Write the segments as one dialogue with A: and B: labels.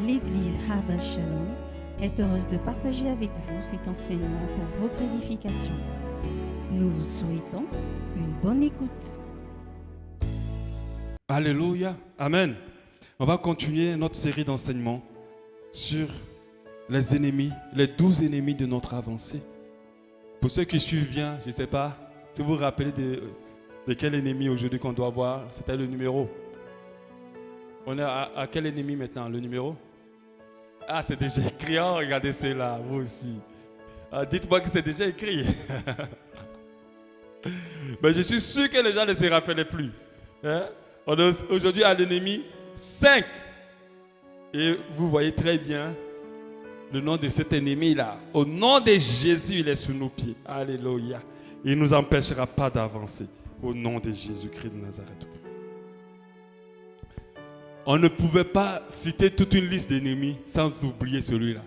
A: L'Église Habas Shalom est heureuse de partager avec vous cet enseignement pour votre édification. Nous vous souhaitons une bonne écoute.
B: Alléluia, Amen. On va continuer notre série d'enseignements sur les ennemis, les 12 ennemis de notre avancée. Pour ceux qui suivent bien, je ne sais pas si vous vous rappelez de quel ennemi aujourd'hui qu'on doit voir, c'était le numéro. On est à quel ennemi maintenant, le numéro? Ah, c'est déjà écrit, oh, regardez cela, vous aussi. Dites-moi que c'est déjà écrit. Mais je suis sûr que les gens ne se rappellent plus. Hein? On est aujourd'hui à l'ennemi 5. Et vous voyez très bien le nom de cet ennemi-là. Au nom de Jésus, il est sous nos pieds. Alléluia. Il ne nous empêchera pas d'avancer. Au nom de Jésus-Christ de Nazareth. On ne pouvait pas citer toute une liste d'ennemis sans oublier celui-là.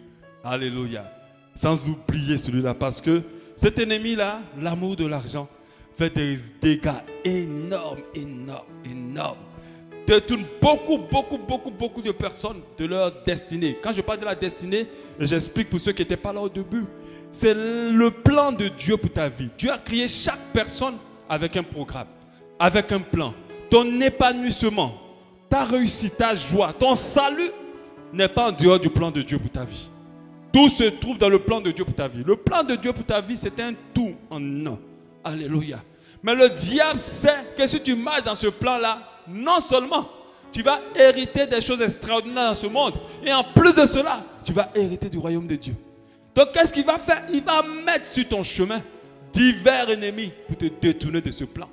B: Alléluia. Sans oublier celui-là. Parce que cet ennemi-là, l'amour de l'argent, fait des dégâts énormes, détourne beaucoup de personnes de leur destinée. Quand je parle de la destinée, j'explique pour ceux qui n'étaient pas là au début. C'est le plan de Dieu pour ta vie. Dieu a créé chaque personne avec un programme, avec un plan. Ton épanouissement, ta réussite, ta joie, ton salut n'est pas en dehors du plan de Dieu pour ta vie. Tout se trouve dans le plan de Dieu pour ta vie. Le plan de Dieu pour ta vie, c'est un tout en un. Alléluia. Mais le diable sait que si tu marches dans ce plan-là, non seulement tu vas hériter des choses extraordinaires dans ce monde, et en plus de cela, tu vas hériter du royaume de Dieu. Donc qu'est-ce qu'il va faire? Il va mettre sur ton chemin divers ennemis pour te détourner de ce plan.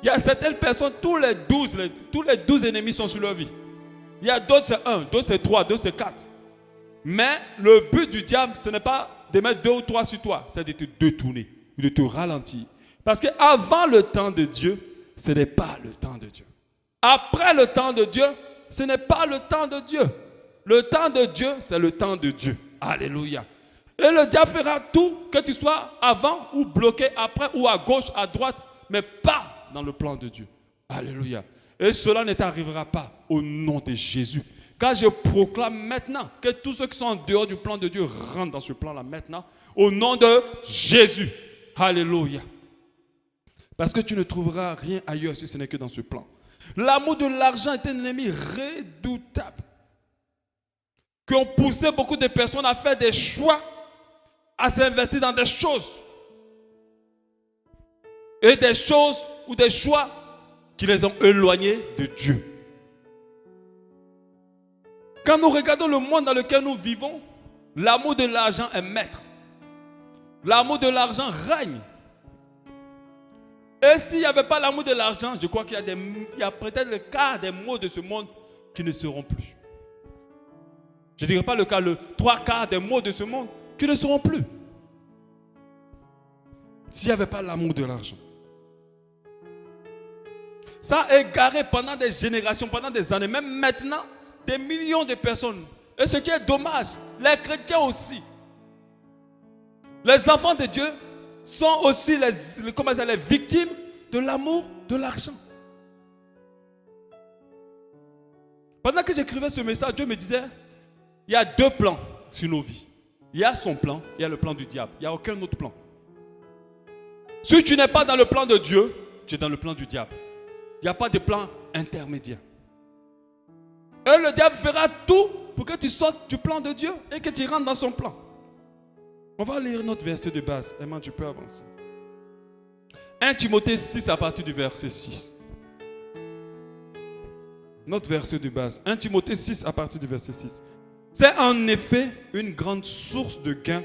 B: Il y a certaines personnes, tous les 12 ennemis sont sur leur vie. Il y a d'autres c'est 1, d'autres c'est 3, d'autres c'est 4. Mais le but du diable, ce n'est pas de mettre 2 ou 3 sur toi, c'est de te détourner, de te ralentir. Parce qu'avant le temps de Dieu, ce n'est pas le temps de Dieu. Après le temps de Dieu, ce n'est pas le temps de Dieu. Le temps de Dieu, c'est le temps de Dieu. Alléluia. Et le diable fera tout que tu sois avant ou bloqué après ou à gauche, à droite, mais pas dans le plan de Dieu. Alléluia. Et cela ne t'arrivera pas au nom de Jésus. Car je proclame maintenant que tous ceux qui sont en dehors du plan de Dieu rentrent dans ce plan-là maintenant au nom de Jésus. Alléluia. Parce que tu ne trouveras rien ailleurs si ce n'est que dans ce plan. L'amour de l'argent est un ennemi redoutable. Qui ont poussé beaucoup de personnes à faire des choix, à s'investir dans des choses. Et des choses ou des choix qui les ont éloignés de Dieu. Quand nous regardons le monde dans lequel nous vivons, l'amour de l'argent est maître. L'amour de l'argent règne. Et s'il n'y avait pas l'amour de l'argent, je crois qu'il y a peut-être le quart des mots de ce monde qui ne seront plus. Je ne dirais pas le quart, le 3/4 des mots de ce monde qui ne seront plus. S'il n'y avait pas l'amour de l'argent. Ça a égaré pendant des générations, pendant des années, même maintenant, des millions de personnes. Et ce qui est dommage, les chrétiens aussi. Les enfants de Dieu sont aussi les victimes de l'amour de l'argent. Pendant que j'écrivais ce message, Dieu me disait, il y a 2 plans sur nos vies. Il y a son plan, il y a le plan du diable. Il n'y a aucun autre plan. Si tu n'es pas dans le plan de Dieu, tu es dans le plan du diable. Il n'y a pas de plan intermédiaire. Et le diable fera tout pour que tu sortes du plan de Dieu et que tu rentres dans son plan. On va lire notre verset de base. Emma, tu peux avancer. 1 Timothée 6 à partir du verset 6. Notre verset de base. 1 Timothée 6 à partir du verset 6. C'est en effet une grande source de gain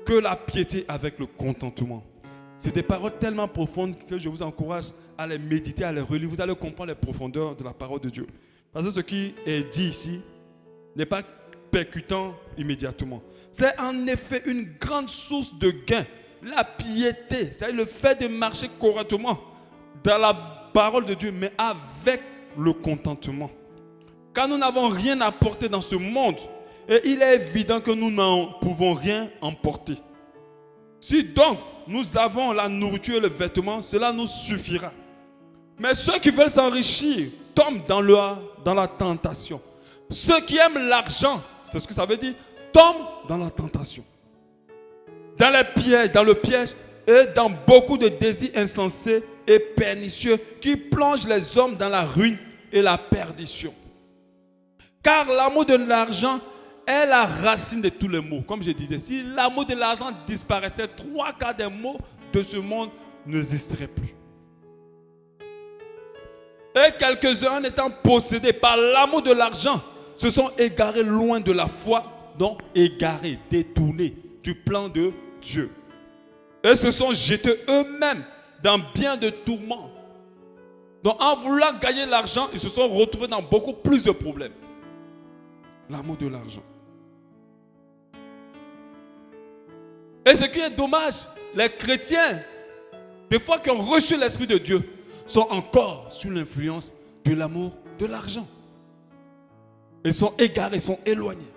B: que la piété avec le contentement. C'est des paroles tellement profondes que je vous encourage à les méditer, à les relire. Vous allez comprendre les profondeurs de la parole de Dieu. Parce que ce qui est dit ici n'est pas percutant immédiatement. C'est en effet une grande source de gain. La piété, c'est le fait de marcher correctement dans la parole de Dieu, mais avec le contentement. Car nous n'avons rien à porter dans ce monde, et il est évident que nous n'en pouvons rien emporter. Si donc nous avons la nourriture et le vêtement, cela nous suffira. Mais ceux qui veulent s'enrichir tombent dans la tentation, ceux qui aiment l'argent, c'est ce que ça veut dire, tombent dans la tentation, dans le piège et dans beaucoup de désirs insensés et pernicieux qui plongent les hommes dans la ruine et la perdition. Car l'amour de l'argent est la racine de tous les maux. Comme je disais, si l'amour de l'argent disparaissait, 3/4 des maux de ce monde n'existeraient plus. Et quelques-uns étant possédés par l'amour de l'argent se sont égarés loin de la foi, donc égarés, détournés du plan de Dieu. Et se sont jetés eux-mêmes dans bien de tourments. Donc en voulant gagner l'argent, ils se sont retrouvés dans beaucoup plus de problèmes. L'amour de l'argent. Et ce qui est dommage, les chrétiens, des fois qui ont reçu l'Esprit de Dieu, sont encore sous l'influence de l'amour de l'argent. Ils sont égarés, ils sont éloignés.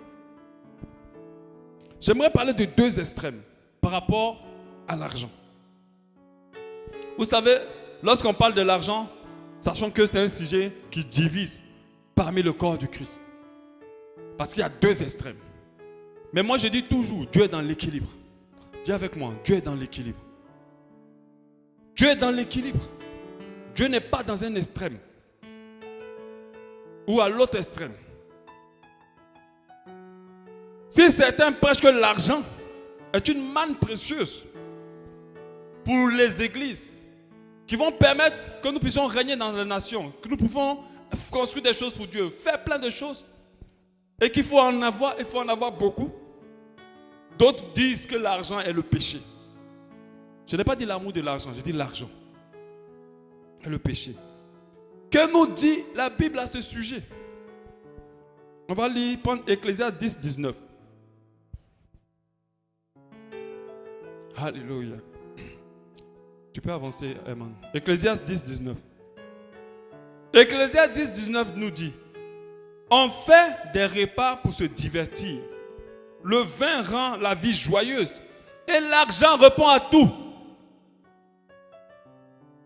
B: J'aimerais parler de 2 extrêmes par rapport à l'argent. Vous savez, lorsqu'on parle de l'argent, sachant que c'est un sujet qui divise parmi le corps du Christ. Parce qu'il y a 2 extrêmes. Mais moi je dis toujours, Dieu est dans l'équilibre. Dis avec moi, Dieu est dans l'équilibre. Dieu est dans l'équilibre. Dieu n'est pas dans un extrême ou à l'autre extrême. Si certains prêchent que l'argent est une manne précieuse pour les églises qui vont permettre que nous puissions régner dans les nations, que nous pouvons construire des choses pour Dieu, faire plein de choses, et qu'il faut en avoir, il faut en avoir beaucoup. D'autres disent que l'argent est le péché. Je n'ai pas dit l'amour de l'argent, j'ai dit l'argent est le péché. Que nous dit la Bible à ce sujet? On va lire, prendre Ecclésiaste 10, 19. Alléluia. Tu peux avancer, Herman. Ecclésiaste 10, 19. Ecclésiaste 10, 19 nous dit: on fait des repas pour se divertir. Le vin rend la vie joyeuse. Et l'argent répond à tout.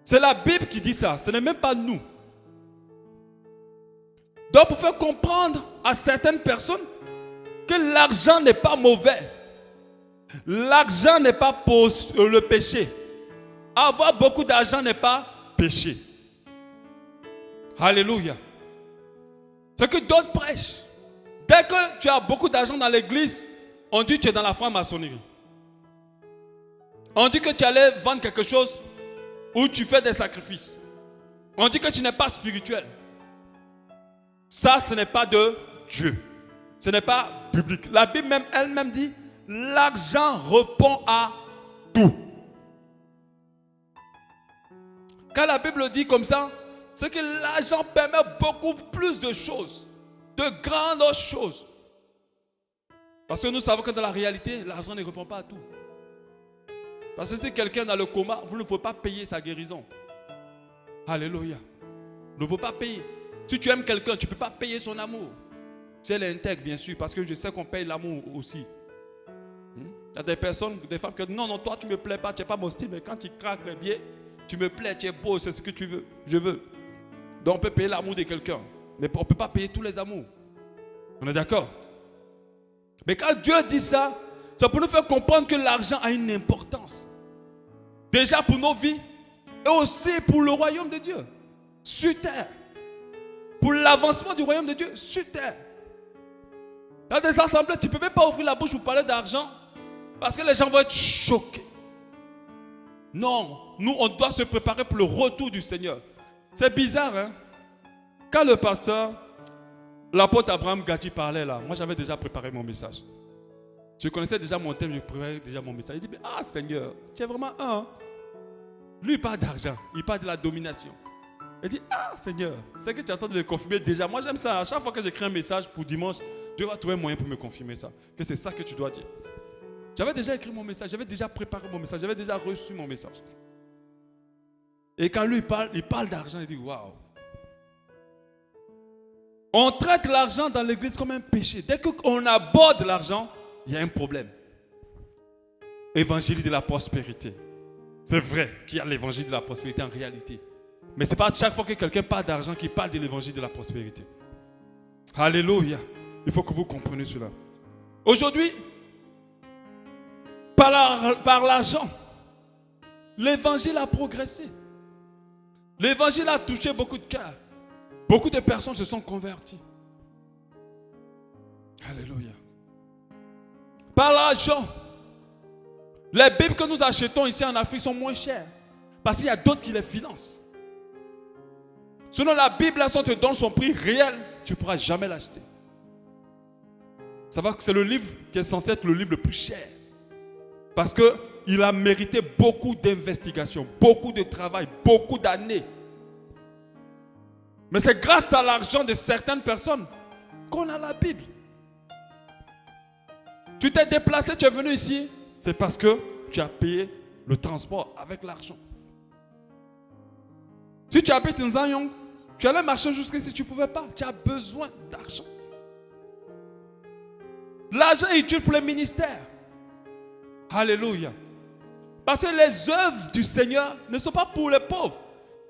B: C'est la Bible qui dit ça. Ce n'est même pas nous. Donc pour faire comprendre à certaines personnes que l'argent n'est pas mauvais. L'argent n'est pas pour le péché. Avoir beaucoup d'argent n'est pas péché. Alléluia. Ce que d'autres prêchent. Dès que tu as beaucoup d'argent dans l'église, on dit que tu es dans la franc-maçonnerie. On dit que tu allais vendre quelque chose où tu fais des sacrifices. On dit que tu n'es pas spirituel. Ça, ce n'est pas de Dieu. Ce n'est pas biblique. La Bible même, elle-même dit, l'argent répond à tout. Quand la Bible dit comme ça, c'est que l'argent permet beaucoup plus de choses, de grandes choses. Parce que nous savons que dans la réalité, l'argent ne répond pas à tout. Parce que si quelqu'un est dans le coma, vous ne pouvez pas payer sa guérison. Alléluia. Vous ne pouvez pas payer. Si tu aimes quelqu'un, tu ne peux pas payer son amour. Si elle est intègre, bien sûr, parce que je sais qu'on paye l'amour aussi. Il y a des personnes, des femmes qui disent non, toi tu ne me plais pas, tu n'es pas mon style, mais quand tu craques les billets, tu me plais, tu es beau, c'est ce que tu veux, je veux. Donc on peut payer l'amour de quelqu'un, mais on ne peut pas payer tous les amours. On est d'accord? Mais quand Dieu dit ça, ça peut nous faire comprendre que l'argent a une importance. Déjà pour nos vies et aussi pour le royaume de Dieu. Sur terre. Pour l'avancement du royaume de Dieu sur terre. Dans des assemblées, tu ne peux même pas ouvrir la bouche pour parler d'argent parce que les gens vont être choqués. Non, nous on doit se préparer pour le retour du Seigneur. C'est bizarre, hein? Quand le pasteur, l'apôtre Abraham Gadji parlait là, moi j'avais déjà préparé mon message. Je connaissais déjà mon thème, je préparais déjà mon message. Il dit, ah Seigneur, tu es vraiment un. Hein? Lui il parle d'argent, il parle de la domination. Il dit, ah Seigneur, c'est que tu es en train de me confirmer déjà. Moi j'aime ça, à chaque fois que j'écris un message pour dimanche, Dieu va trouver un moyen pour me confirmer ça. Que c'est ça que tu dois dire. J'avais déjà écrit mon message, j'avais déjà préparé mon message, j'avais déjà reçu mon message. Et quand lui il parle d'argent, il dit, waouh. On traite l'argent dans l'église comme un péché. Dès qu'on aborde l'argent, il y a un problème. Évangile de la prospérité. C'est vrai qu'il y a l'évangile de la prospérité en réalité. Mais ce n'est pas chaque fois que quelqu'un parle d'argent qu'il parle de l'évangile de la prospérité. Alléluia. Il faut que vous compreniez cela. Aujourd'hui, par l'argent, l'évangile a progressé. L'évangile a touché beaucoup de cœurs. Beaucoup de personnes se sont converties. Alléluia. Par l'argent, les Bibles que nous achetons ici en Afrique sont moins chères. Parce qu'il y a d'autres qui les financent. Sinon la Bible, là, si on te donne son prix réel, tu ne pourras jamais l'acheter. Ça va que c'est le livre qui est censé être le livre le plus cher. Parce qu'il a mérité beaucoup d'investigation, beaucoup de travail, beaucoup d'années. Mais c'est grâce à l'argent de certaines personnes qu'on a la Bible. Tu t'es déplacé, tu es venu ici, c'est parce que tu as payé le transport avec l'argent. Si tu habites en Zanyong, tu allais marcher jusqu'ici, tu ne pouvais pas. Tu as besoin d'argent. L'argent est utile pour le ministère. Alléluia. Parce que les œuvres du Seigneur ne sont pas pour les pauvres.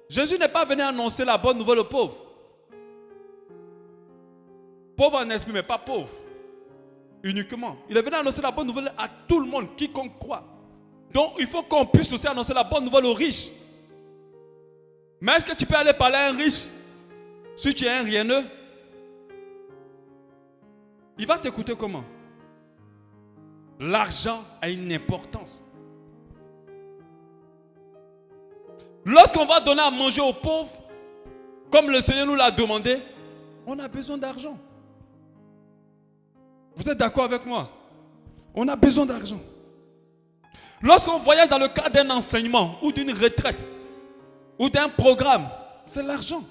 B: Jésus n'est pas venu annoncer la bonne nouvelle aux pauvres. Pauvre en esprit, mais pas pauvre. Uniquement. Il est venu annoncer la bonne nouvelle à tout le monde, quiconque croit. Donc, il faut qu'on puisse aussi annoncer la bonne nouvelle aux riches. Mais est-ce que tu peux aller parler à un riche si tu es un rieneux? Il va t'écouter comment? L'argent a une importance. Lorsqu'on va donner à manger aux pauvres, comme le Seigneur nous l'a demandé, on a besoin d'argent. Vous êtes d'accord avec moi? On a besoin d'argent. Lorsqu'on voyage dans le cadre d'un enseignement ou d'une retraite ou d'un programme, c'est l'argent.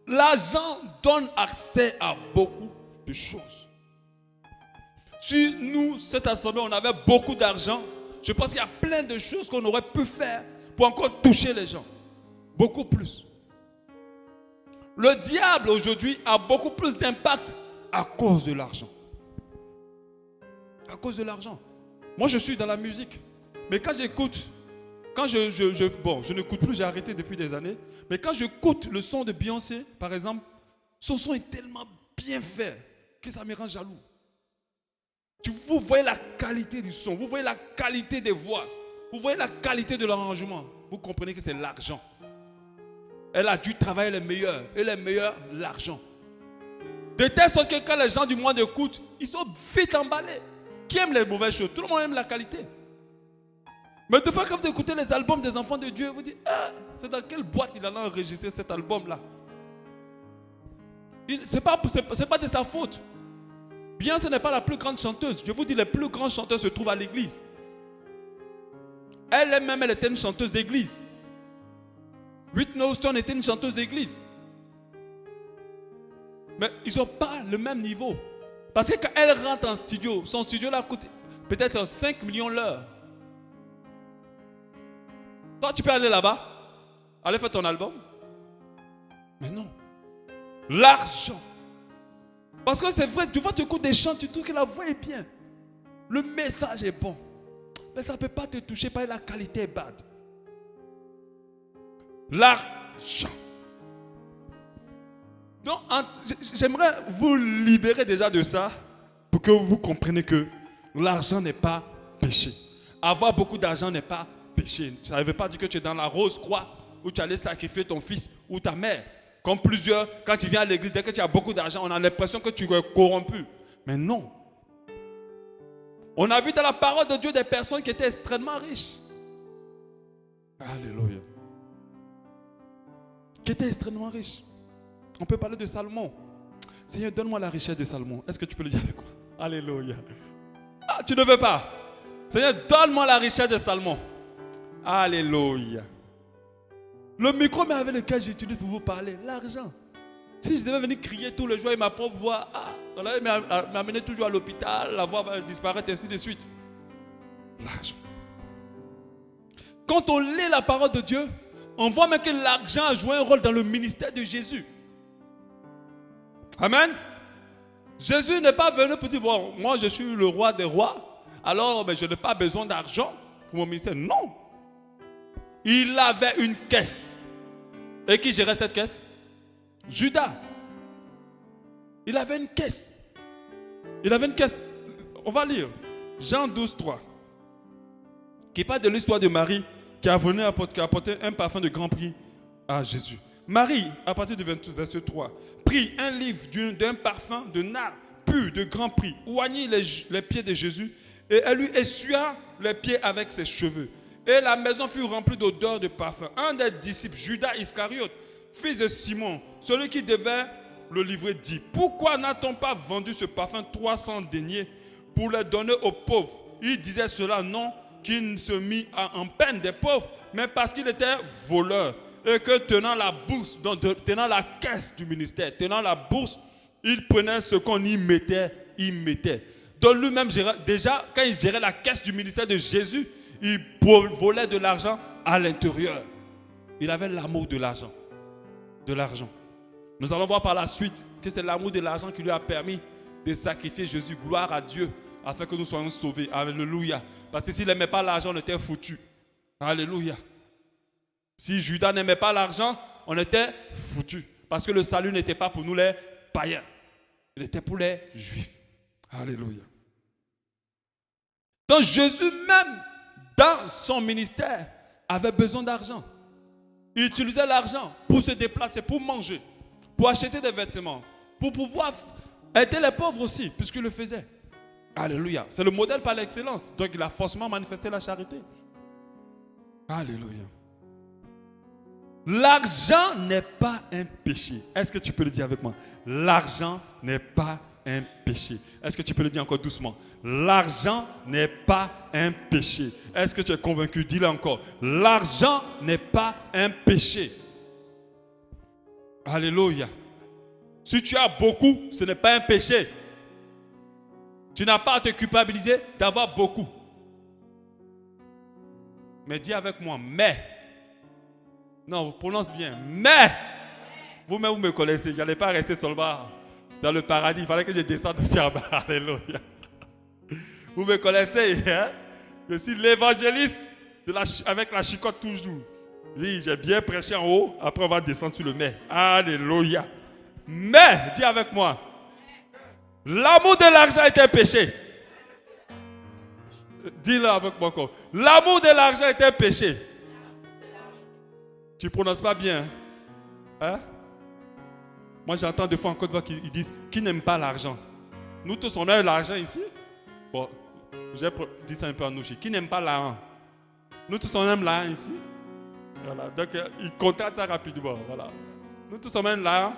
B: L'argent donne accès à beaucoup de choses. Si nous, cette assemblée, on avait beaucoup d'argent, je pense qu'il y a plein de choses qu'on aurait pu faire pour encore toucher les gens. Beaucoup plus. Le diable aujourd'hui a beaucoup plus d'impact à cause de l'argent. À cause de l'argent. Moi, je suis dans la musique. Mais quand j'écoute, je n'écoute plus, j'ai arrêté depuis des années. Mais quand j'écoute le son de Beyoncé, par exemple, son son est tellement bien fait que ça me rend jaloux. Vous voyez la qualité du son, vous voyez la qualité des voix, vous voyez la qualité de l'arrangement. Vous comprenez que c'est l'argent. Elle a dû travailler les meilleurs. Et les meilleurs, l'argent. De telle sorte que quand les gens du monde écoutent, ils sont vite emballés. Qui aime les mauvaises choses? Tout le monde aime la qualité. Mais des fois, quand vous écoutez les albums des enfants de Dieu, vous dites, c'est dans quelle boîte il a enregistré cet album-là? Ce n'est pas de sa faute. Bien, ce n'est pas la plus grande chanteuse. Je vous dis, les plus grandes chanteuses se trouvent à l'église. Elle-même, elle était une chanteuse d'église. Whitney Houston était une chanteuse d'église. Mais ils n'ont pas le même niveau. Parce que quand elle rentre en studio, son studio là coûte peut-être 5 millions l'heure. Toi, tu peux aller là-bas, aller faire ton album. Mais non. L'argent. Parce que c'est vrai, tu vois, tu écoutes des chants, tu trouves que la voix est bien. Le message est bon. Mais ça ne peut pas te toucher parce que la qualité est bad. L'argent. Donc, j'aimerais vous libérer déjà de ça pour que vous compreniez que l'argent n'est pas péché. Avoir beaucoup d'argent n'est pas péché. Ça ne veut pas dire que tu es dans la rose croix où tu allais sacrifier ton fils ou ta mère. Comme plusieurs, quand tu viens à l'église, dès que tu as beaucoup d'argent, on a l'impression que tu es corrompu. Mais non. On a vu dans la parole de Dieu des personnes qui étaient extrêmement riches. Alléluia. Qui étaient extrêmement riches. On peut parler de Salomon. Seigneur, donne-moi la richesse de Salomon. Est-ce que tu peux le dire avec moi? Alléluia. Ah, tu ne veux pas? Seigneur, donne-moi la richesse de Salomon. Alléluia. Le micro mais avec lequel j'utilise pour vous parler, l'argent. Si je devais venir crier tout le jour et ma propre voix, on allait m'amener toujours à l'hôpital, la voix va disparaître, ainsi de suite. L'argent. Quand on lit la parole de Dieu, on voit même que l'argent a joué un rôle dans le ministère de Jésus. Amen. Jésus n'est pas venu pour dire, bon, moi je suis le roi des rois, alors je n'ai pas besoin d'argent pour mon ministère. Non. Il avait une caisse. Et qui gérait cette caisse? Judas, il avait une caisse. Il avait une caisse. On va lire. Jean 12, 3. Qui parle de l'histoire de Marie qui a venu apporter un parfum de grand prix à Jésus. Marie, à partir du verset 3, prit un livre d'un parfum de nard pur de grand prix, oignit les pieds de Jésus et elle lui essuia les pieds avec ses cheveux. Et la maison fut remplie d'odeur de parfum. Un des disciples, Judas Iscariote, fils de Simon, celui qui devait le livrer, dit: pourquoi n'a-t-on pas vendu ce parfum 300 deniers pour le donner aux pauvres? Il disait cela non qu'il se mit en peine des pauvres, mais parce qu'il était voleur et que tenant la bourse, donc tenant la caisse du ministère, tenant la bourse, il prenait ce qu'on y mettait, il mettait. Donc lui-même, déjà, quand il gérait la caisse du ministère de Jésus, il volait de l'argent à l'intérieur. Il avait l'amour de l'argent. De l'argent. Nous allons voir par la suite que c'est l'amour de l'argent qui lui a permis de sacrifier Jésus. Gloire à Dieu, afin que nous soyons sauvés. Alléluia. Parce que s'il n'aimait pas l'argent, on était foutu. Alléluia. Si Judas n'aimait pas l'argent, on était foutu. Parce que le salut n'était pas pour nous les païens. Il était pour les juifs. Alléluia. Donc Jésus même, dans son ministère, avait besoin d'argent. Il utilisait l'argent pour se déplacer, pour manger, pour acheter des vêtements, pour pouvoir aider les pauvres aussi, puisqu'il le faisait. Alléluia. C'est le modèle par l'excellence. Donc il a forcément manifesté la charité. Alléluia. L'argent n'est pas un péché. Est-ce que tu peux le dire avec moi? L'argent n'est pas un péché. Est-ce que tu peux le dire encore doucement? L'argent n'est pas un péché. Est-ce que tu es convaincu? Dis-le encore. L'argent n'est pas un péché. Alléluia. Si tu as beaucoup, ce n'est pas un péché. Tu n'as pas à te culpabiliser d'avoir beaucoup. Mais dis avec moi, mais. Non, prononce bien. Mais. Vous-même, vous me connaissez. Je n'allais pas rester seulement dans le paradis. Il fallait que je descende aussi en bas. Alléluia. Vous me connaissez. Hein? Je suis l'évangéliste avec la chicotte toujours. Oui, j'ai bien prêché en haut. Après, on va descendre sur le mais. Alléluia. Mais, dis avec moi. L'amour de l'argent est un péché. Dis-le avec moi encore. L'amour de l'argent est un péché. Tu ne prononces pas bien. Hein? Moi, j'entends des fois en Côte d'Ivoire qu'ils disent qui n'aime pas l'argent. Nous tous, on a l'argent ici. Bon, j'ai dit ça un peu en nouchi. Qui n'aime pas l'argent? Nous tous, on aime l'argent ici. Voilà. Donc, ils contractent ça rapidement. Voilà. Nous tous, on aime l'argent.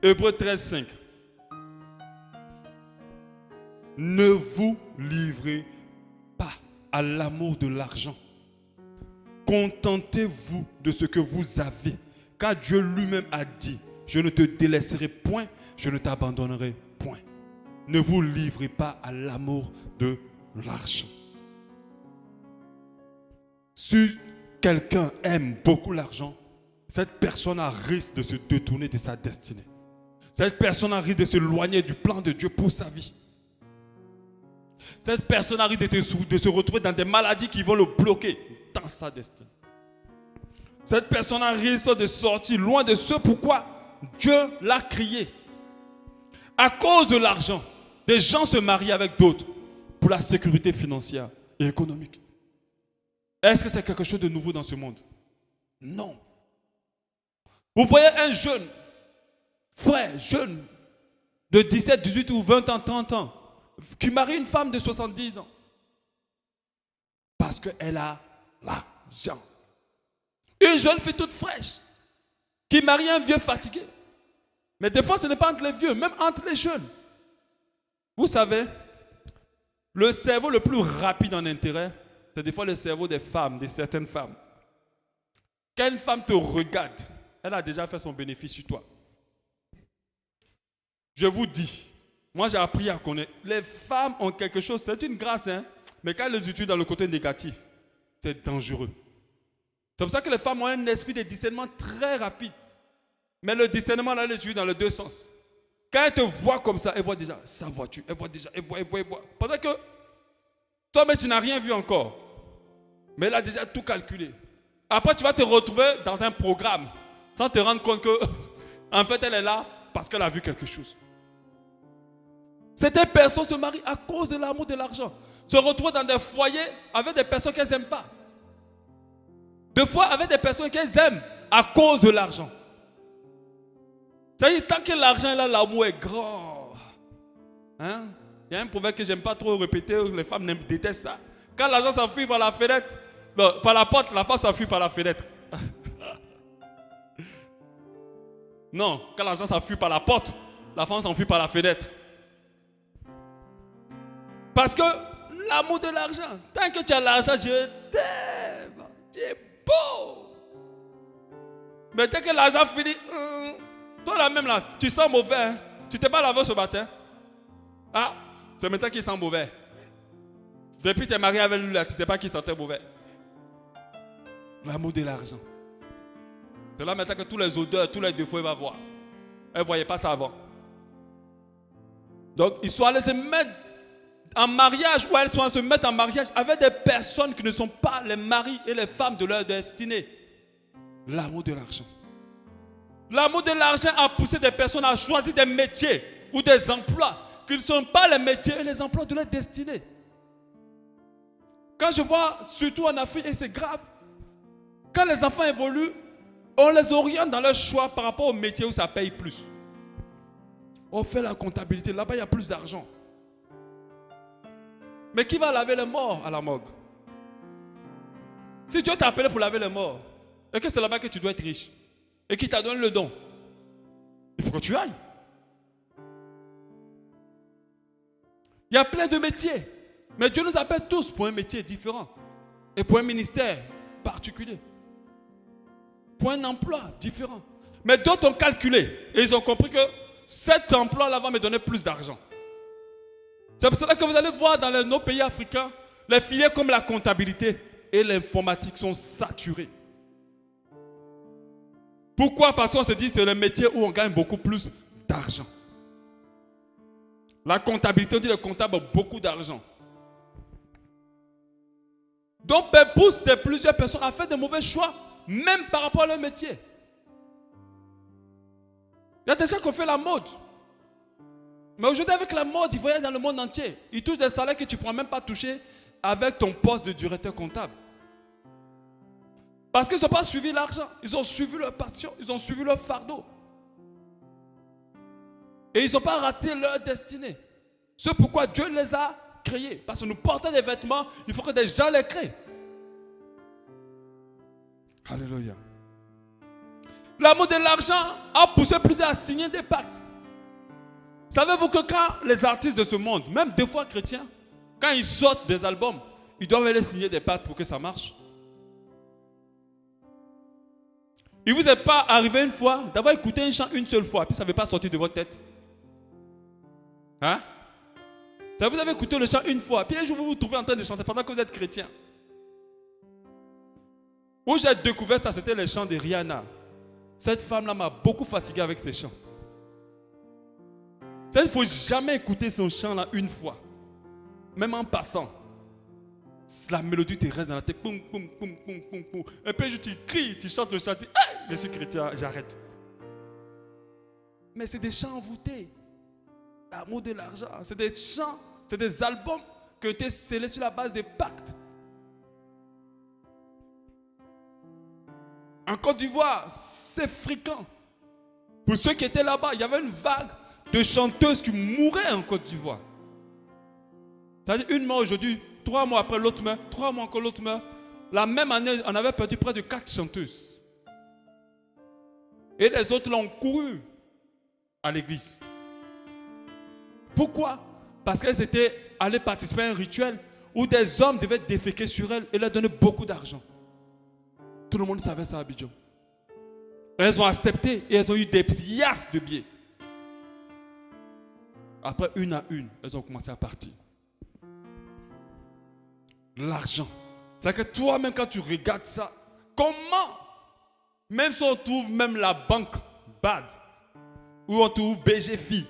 B: Hébreux 13, 5. Ne vous livrez pas à l'amour de l'argent. Contentez-vous de ce que vous avez. Car Dieu lui-même a dit, je ne te délaisserai point, je ne t'abandonnerai point. Ne vous livrez pas à l'amour de l'argent. Si quelqu'un aime beaucoup l'argent, cette personne a risque de se détourner de sa destinée. Cette personne a risque de s'éloigner du plan de Dieu pour sa vie. Cette personne a risque de se retrouver dans des maladies qui vont le bloquer dans sa destinée. Cette personne a risque de sortir loin de ce pourquoi Dieu l'a créé. À cause de l'argent, des gens se marient avec d'autres pour la sécurité financière et économique. Est-ce que c'est quelque chose de nouveau dans ce monde? Non. Vous voyez un jeune, frère, jeune, de 17, 18 ou 20 ans, 30 ans, qui marie une femme de 70 ans. Parce qu'elle a l'argent. Une jeune fille toute fraîche, qui marie un vieux fatigué. Mais des fois, ce n'est pas entre les vieux, même entre les jeunes. Vous savez, le cerveau le plus rapide en intérêt, c'est des fois le cerveau des femmes, de certaines femmes. Quand une femme te regarde, elle a déjà fait son bénéfice sur toi. Je vous dis, moi j'ai appris à connaître, les femmes ont quelque chose, c'est une grâce, hein, mais quand elles les utilisent dans le côté négatif, c'est dangereux. C'est pour ça que les femmes ont un esprit de discernement très rapide. Mais le discernement, là, elle l'utilise dans les deux sens. Quand elle te voit comme ça, elle voit déjà sa voiture, elle voit déjà, elle voit. Pendant que toi-même, tu n'as rien vu encore. Mais elle a déjà tout calculé. Après, tu vas te retrouver dans un programme. sans te rendre compte que, en fait, elle est là parce qu'elle a vu quelque chose. Certaines personnes se marient à cause de l'amour de l'argent. Se retrouvent dans des foyers avec des personnes qu'elles n'aiment pas. Des fois avec des personnes qu'elles aiment à cause de l'argent. C'est-à-dire, tant que l'argent est là, l'amour est grand. Hein? Il y a un proverbe que j'aime pas trop répéter, les femmes détestent ça. Quand l'argent s'enfuit par la fenêtre, non, par la porte, la femme s'enfuit par la fenêtre. Non, quand l'argent s'enfuit par la porte, la femme s'enfuit par la fenêtre. Parce que l'amour de l'argent, tant que tu as l'argent, je t'aime, tu es beau. Mais dès que l'argent finit, toi là même là, tu sens mauvais. Hein? Tu t'es pas lavé ce matin. Ah, c'est maintenant qu'il sent mauvais. Depuis que tu es marié avec lui là, tu ne sais pas qu'il sentait mauvais. L'amour de l'argent. C'est là maintenant que tous les odeurs, tous les défauts, il va voir. Elle ne voyait pas ça avant. Donc, ils sont allés se mettre en mariage, ou elles sont allées se mettre en mariage avec des personnes qui ne sont pas les maris et les femmes de leur destinée. L'amour de l'argent. L'amour de l'argent a poussé des personnes à choisir des métiers ou des emplois qui ne sont pas les métiers et les emplois de leur destinée. Quand je vois, surtout en Afrique, et c'est grave, quand les enfants évoluent, on les oriente dans leur choix par rapport au métier où ça paye plus. On fait la comptabilité, là-bas il y a plus d'argent. Mais qui va laver les morts à la morgue? Si Dieu t'a appelé pour laver les morts, et que c'est là-bas que tu dois être riche, et qu'il t'a donné le don, il faut que tu ailles. Il y a plein de métiers, mais Dieu nous appelle tous pour un métier différent, et pour un ministère particulier, pour un emploi différent. Mais d'autres ont calculé, et ils ont compris que cet emploi-là va me donner plus d'argent. C'est pour cela que vous allez voir dans nos pays africains, les filières comme la comptabilité et l'informatique sont saturées. Pourquoi? Parce qu'on se dit que c'est le métier où on gagne beaucoup plus d'argent. La comptabilité, on dit que les comptables ont beaucoup d'argent. Donc, pousse plusieurs personnes à faire de mauvais choix, même par rapport à leur métier. Il y a des gens qui ont fait la mode. Mais aujourd'hui, avec la mode, ils voyagent dans le monde entier. Ils touchent des salaires que tu ne pourras même pas toucher avec ton poste de directeur comptable. Parce qu'ils n'ont pas suivi l'argent. Ils ont suivi leur passion. Ils ont suivi leur fardeau. Et ils n'ont pas raté leur destinée. C'est pourquoi Dieu les a créés. Parce que nous portons des vêtements, il faut que des gens les créent. Alléluia. L'amour de l'argent a poussé plusieurs à signer des pactes. Savez-vous que quand les artistes de ce monde, même des fois chrétiens, quand ils sortent des albums, ils doivent aller signer des pactes pour que ça marche? Il ne vous est pas arrivé une fois d'avoir écouté un chant une seule fois, puis ça ne veut pas sortir de votre tête? Hein? Vous avez écouté le chant une fois, puis un jour vous vous trouvez en train de chanter pendant que vous êtes chrétien. Où j'ai découvert ça, c'était le chant de Rihanna. Cette femme-là m'a beaucoup fatigué avec ses chants. Il ne faut jamais écouter son chant-là une fois. Même en passant. La mélodie te reste dans la tête. Poum, poum, poum, poum, poum, poum. Et puis tu cries, tu chantes le chant, tu dis, hey, je suis chrétien, j'arrête. Mais c'est des chants envoûtés. L'amour de l'argent. C'est des chants, c'est des albums qui ont été scellés sur la base des pactes. En Côte d'Ivoire, c'est fréquent. Pour ceux qui étaient là-bas, il y avait une vague de chanteuses qui mouraient en Côte d'Ivoire. C'est-à-dire une mort aujourd'hui, 3 mois après l'autre meurt, 3 mois encore l'autre meurt. La même année, on avait perdu près de 4 chanteuses. Et les autres l'ont couru à l'église. Pourquoi? Parce qu'elles étaient allées participer à un rituel où des hommes devaient déféquer sur elles et leur donner beaucoup d'argent. Tout le monde savait ça à Abidjan. Elles ont accepté et elles ont eu des piastres de billets. Après, une à une, elles ont commencé à partir. L'argent. C'est-à-dire que toi-même, quand tu regardes ça, comment, même si on trouve même la banque BAD, ou on trouve BGFI,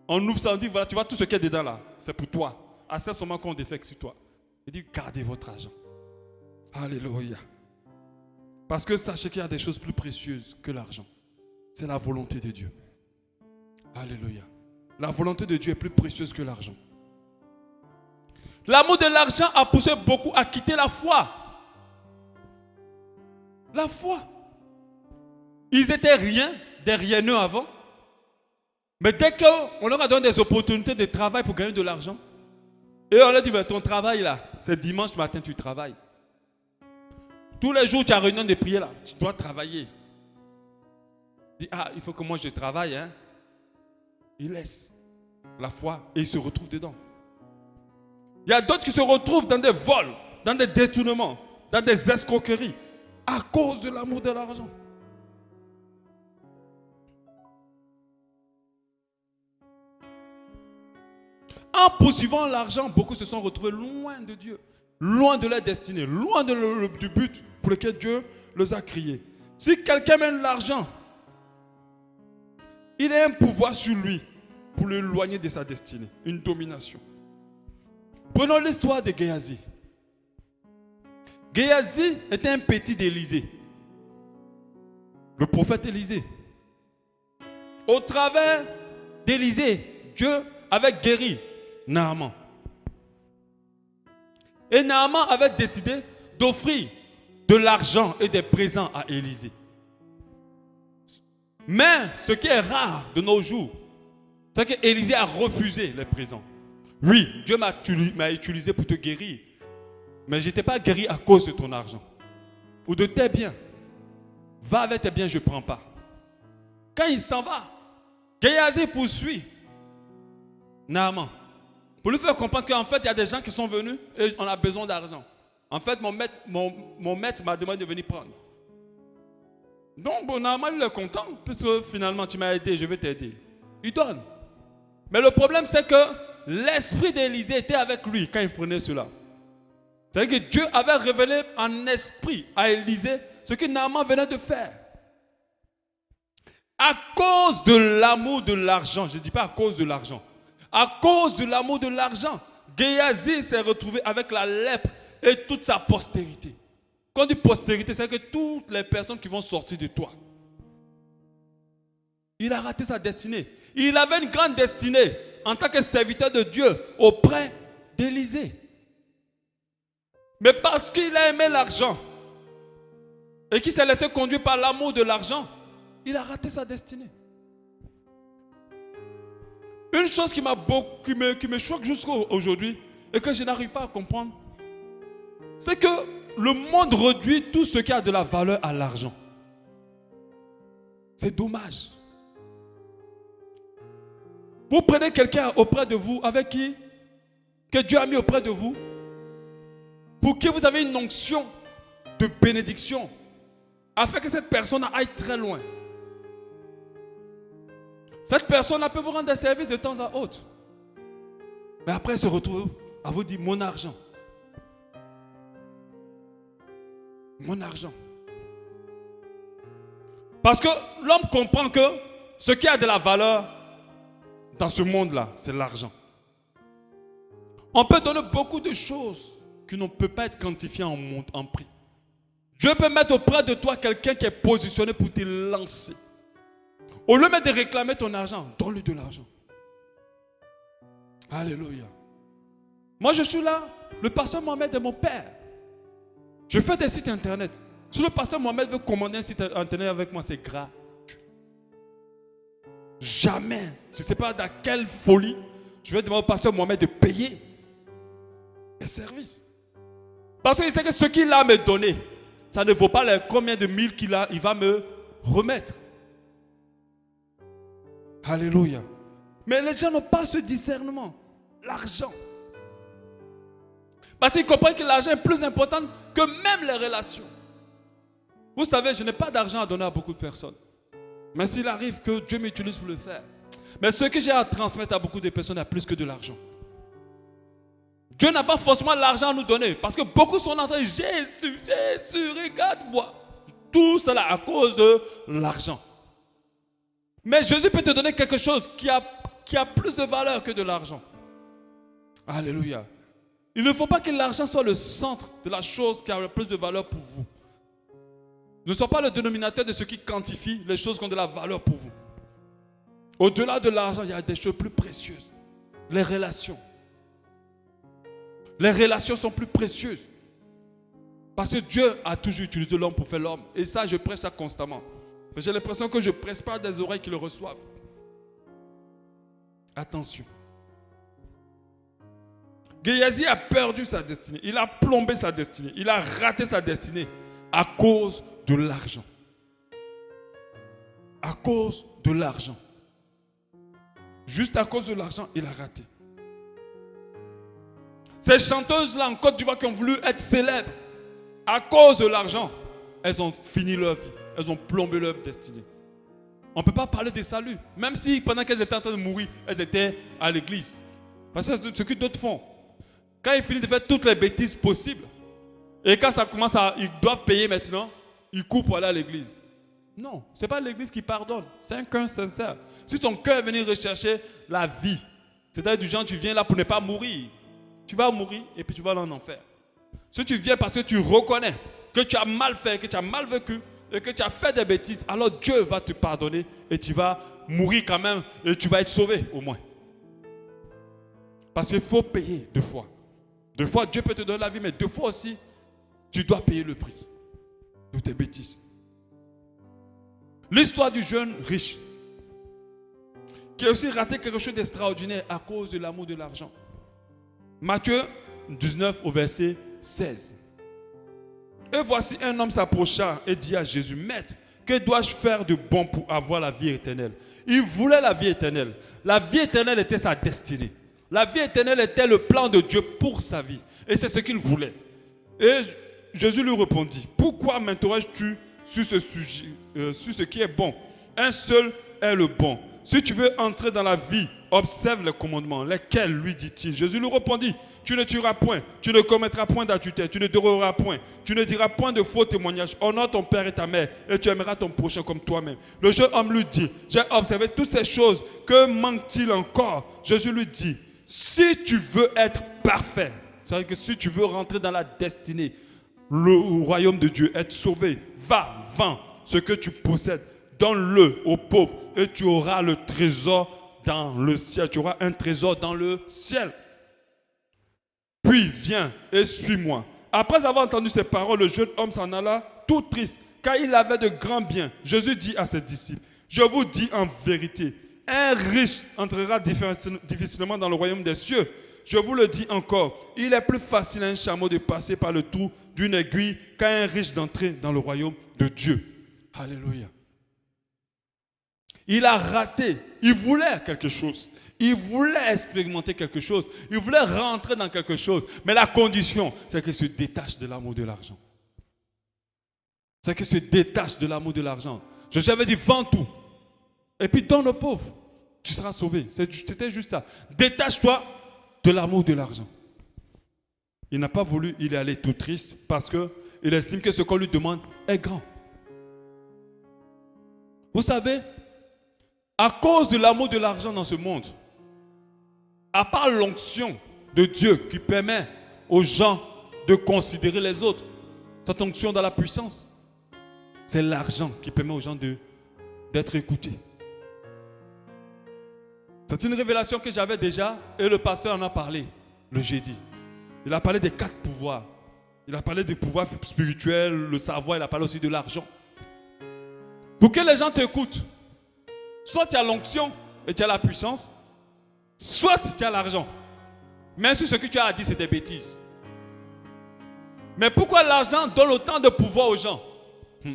B: on ouvre ça, on dit, voilà, tu vois tout ce qu'il y a dedans là, c'est pour toi. Accepte seulement qu'on défecte sur toi. Il dit, gardez votre argent. Alléluia. Parce que sachez qu'il y a des choses plus précieuses que l'argent. C'est la volonté de Dieu. Alléluia. La volonté de Dieu est plus précieuse que l'argent. L'amour de l'argent a poussé beaucoup à quitter la foi. La foi. Ils étaient rien, des rieneux avant. Mais dès qu'on leur a donné des opportunités de travail pour gagner de l'argent, et on leur dit, ton travail là, c'est dimanche matin, tu travailles. Tous les jours, tu as réunion de prière là, tu dois travailler. Il dit, il faut que moi je travaille. Hein? Il laisse la foi et il se retrouve dedans. Il y a d'autres qui se retrouvent dans des vols, dans des détournements, dans des escroqueries, à cause de l'amour de l'argent. En poursuivant l'argent, beaucoup se sont retrouvés loin de Dieu, loin de leur destinée, loin du but pour lequel Dieu les a créés. Si quelqu'un mène l'argent, il a un pouvoir sur lui pour l'éloigner de sa destinée, une domination. Prenons l'histoire de Géhazi. Géhazi était un petit d'Élisée, le prophète Élisée. Au travers d'Élisée, Dieu avait guéri Naaman. Et Naaman avait décidé d'offrir de l'argent et des présents à Élisée. Mais ce qui est rare de nos jours, c'est que Élisée a refusé les présents. Oui, Dieu m'a utilisé pour te guérir, mais je n'étais pas guéri à cause de ton argent ou de tes biens. Va avec tes biens, je ne prends pas. Quand il s'en va, Géhazi poursuit Naaman pour lui faire comprendre qu'en fait, il y a des gens qui sont venus et on a besoin d'argent. En fait, mon maître m'a demandé de venir prendre. Donc, Naaman, il est content, puisque finalement, tu m'as aidé, je vais t'aider. Il donne. Mais le problème, c'est que l'esprit d'Élisée était avec lui quand il prenait cela. C'est-à-dire que Dieu avait révélé en esprit à Élisée ce que Naaman venait de faire. À cause de l'amour de l'argent, je ne dis pas à cause de l'argent, à cause de l'amour de l'argent, Géhazi s'est retrouvé avec la lèpre et toute sa postérité. Quand on dit postérité, c'est que toutes les personnes qui vont sortir de toi. Il a raté sa destinée. Il avait une grande destinée en tant que serviteur de Dieu auprès d'Élisée. Mais parce qu'il a aimé l'argent et qu'il s'est laissé conduire par l'amour de l'argent, il a raté sa destinée. Une chose qui me choque jusqu'à aujourd'hui et que je n'arrive pas à comprendre, c'est que le monde réduit tout ce qui a de la valeur à l'argent. C'est dommage. Vous prenez quelqu'un auprès de vous, avec qui, que Dieu a mis auprès de vous, pour qui vous avez une onction de bénédiction, afin que cette personne aille très loin. Cette personne peut vous rendre des services de temps à autre. Mais après, elle se retrouve à vous dire, mon argent. Mon argent. Parce que l'homme comprend que ce qui a de la valeur dans ce monde-là, c'est l'argent. On peut donner beaucoup de choses qui ne peuvent pas être quantifiées en prix. Dieu peut mettre auprès de toi quelqu'un qui est positionné pour te lancer. Au lieu de réclamer ton argent, donne-lui de l'argent. Alléluia. Moi, je suis là. Le pasteur Mohamed est mon père. Je fais des sites internet. Si le pasteur Mohamed veut commander un site internet avec moi, c'est gratuit. Jamais, je ne sais pas dans quelle folie, je vais demander au pasteur Mohamed de payer les services. Parce qu'il sait que ce qu'il a à me donner, ça ne vaut pas les combien de mille il va me remettre. Alléluia. Mais les gens n'ont pas ce discernement. L'argent. Parce qu'ils comprennent que l'argent est plus important que même les relations. Vous savez, je n'ai pas d'argent à donner à beaucoup de personnes. Mais s'il arrive que Dieu m'utilise pour le faire. Mais ce que j'ai à transmettre à beaucoup de personnes, il y a plus que de l'argent. Dieu n'a pas forcément l'argent à nous donner. Parce que beaucoup sont en train de dire, Jésus, regarde-moi. Tout cela à cause de l'argent. Mais Jésus peut te donner quelque chose qui a plus de valeur que de l'argent. Alléluia. Il ne faut pas que l'argent soit le centre de la chose qui a le plus de valeur pour vous. ne soit pas le dénominateur de ce qui quantifie les choses qui ont de la valeur pour vous. Au-delà de l'argent, il y a des choses plus précieuses. Les relations. Les relations sont plus précieuses. Parce que Dieu a toujours utilisé l'homme pour faire l'homme. Et ça, je prêche ça constamment. Mais j'ai l'impression que je ne presse pas des oreilles qui le reçoivent. Attention. Géasi a perdu sa destinée. Il a plombé sa destinée. Il a raté sa destinée à cause de l'argent. À cause de l'argent. Juste à cause de l'argent, il a raté. Ces chanteuses-là en Côte d'Ivoire qui ont voulu être célèbres, à cause de l'argent, elles ont fini leur vie. Elles ont plombé leur destinée. On ne peut pas parler de salut. Même si pendant qu'elles étaient en train de mourir, elles étaient à l'église. Parce que c'est ce que d'autres font. Quand ils finissent de faire toutes les bêtises possibles, et quand ça commence à... Ils doivent payer maintenant, ils courent pour aller à l'église. Non, ce n'est pas l'église qui pardonne. C'est un cœur sincère. Si ton cœur est venu rechercher la vie, c'est-à-dire du genre tu viens là pour ne pas mourir, tu vas mourir et puis tu vas aller en enfer. Si tu viens parce que tu reconnais que tu as mal fait, que tu as mal vécu et que tu as fait des bêtises, alors Dieu va te pardonner et tu vas mourir quand même et tu vas être sauvé au moins. Parce qu'il faut payer deux fois. Deux fois Dieu peut te donner la vie, mais deux fois aussi tu dois payer le prix de tes bêtises. L'histoire du jeune riche qui a aussi raté quelque chose d'extraordinaire à cause de l'amour de l'argent. Matthieu 19 au verset 16. Et voici un homme s'approcha et dit à Jésus, Maître, que dois-je faire de bon pour avoir la vie éternelle? Il voulait la vie éternelle. La vie éternelle était sa destinée. La vie éternelle était le plan de Dieu pour sa vie. Et c'est ce qu'il voulait. Et Jésus lui répondit, pourquoi m'interroges-tu sur ce sujet, sur ce qui est bon? Un seul est le bon. Si tu veux entrer dans la vie, observe les commandements. Lesquels, lui dit-il? Jésus lui répondit, tu ne tueras point, tu ne commettras point d'adultère, tu ne dérogeras point, tu ne diras point de faux témoignages, honore ton père et ta mère, et tu aimeras ton prochain comme toi-même. Le jeune homme lui dit, j'ai observé toutes ces choses, que manque-t-il encore? Jésus lui dit, si tu veux être parfait, c'est-à-dire que si tu veux rentrer dans la destinée, le royaume de Dieu, être sauvé, va, vends ce que tu possèdes, donne-le aux pauvres, et tu auras le trésor dans le ciel, tu auras un trésor dans le ciel. Puis viens et suis-moi. Après avoir entendu ces paroles, le jeune homme s'en alla tout triste, car il avait de grands biens. Jésus dit à ses disciples, je vous dis en vérité, un riche entrera difficilement dans le royaume des cieux. Je vous le dis encore, il est plus facile à un chameau de passer par le trou d'une aiguille qu'à un riche d'entrer dans le royaume de Dieu. Alléluia. Il a raté, il voulait quelque chose. Il voulait expérimenter quelque chose. Il voulait rentrer dans quelque chose. Mais la condition, c'est qu'il se détache de l'amour de l'argent. C'est qu'il se détache de l'amour de l'argent. Jésus avait dit, vends tout. Et puis donne aux pauvres. Tu seras sauvé. C'était juste ça. Détache-toi de l'amour de l'argent. Il n'a pas voulu, il est allé tout triste parce qu'il estime que ce qu'on lui demande est grand. Vous savez, à cause de l'amour de l'argent dans ce monde, à part l'onction de Dieu qui permet aux gens de considérer les autres, cette onction dans la puissance, c'est l'argent qui permet aux gens d'être écoutés. C'est une révélation que j'avais déjà et le pasteur en a parlé le jeudi. Il a parlé des 4 pouvoirs. Il a parlé du pouvoir spirituel, le savoir, il a parlé aussi de l'argent. Pour que les gens t'écoutent, soit tu as l'onction et tu as la puissance, soit tu as l'argent. Même si ce que tu as à dire, c'est des bêtises. Mais pourquoi l'argent donne autant de pouvoir aux gens?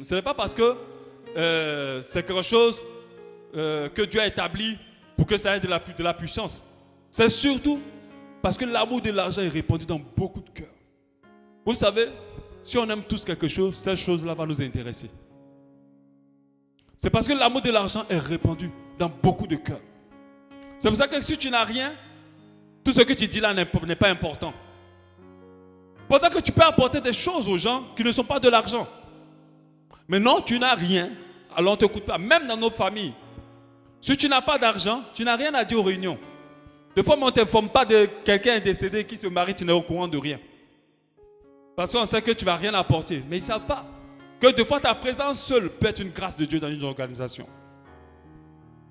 B: Ce n'est pas parce que c'est quelque chose que Dieu a établi pour que ça ait de la puissance. C'est surtout parce que l'amour de l'argent est répandu dans beaucoup de cœurs. Vous savez, si on aime tous quelque chose, cette chose-là va nous intéresser. C'est parce que l'amour de l'argent est répandu dans beaucoup de cœurs. C'est pour ça que si tu n'as rien, tout ce que tu dis là n'est pas important. Pourtant que tu peux apporter des choses aux gens qui ne sont pas de l'argent. Mais non, tu n'as rien, alors on ne t'écoute pas. Même dans nos familles, si tu n'as pas d'argent, tu n'as rien à dire aux réunions. Des fois, on ne t'informe pas de quelqu'un décédé qui se marie, tu n'es au courant de rien. Parce qu'on sait que tu ne vas rien apporter. Mais ils ne savent pas. que des fois ta présence seule peut être une grâce de Dieu dans une organisation.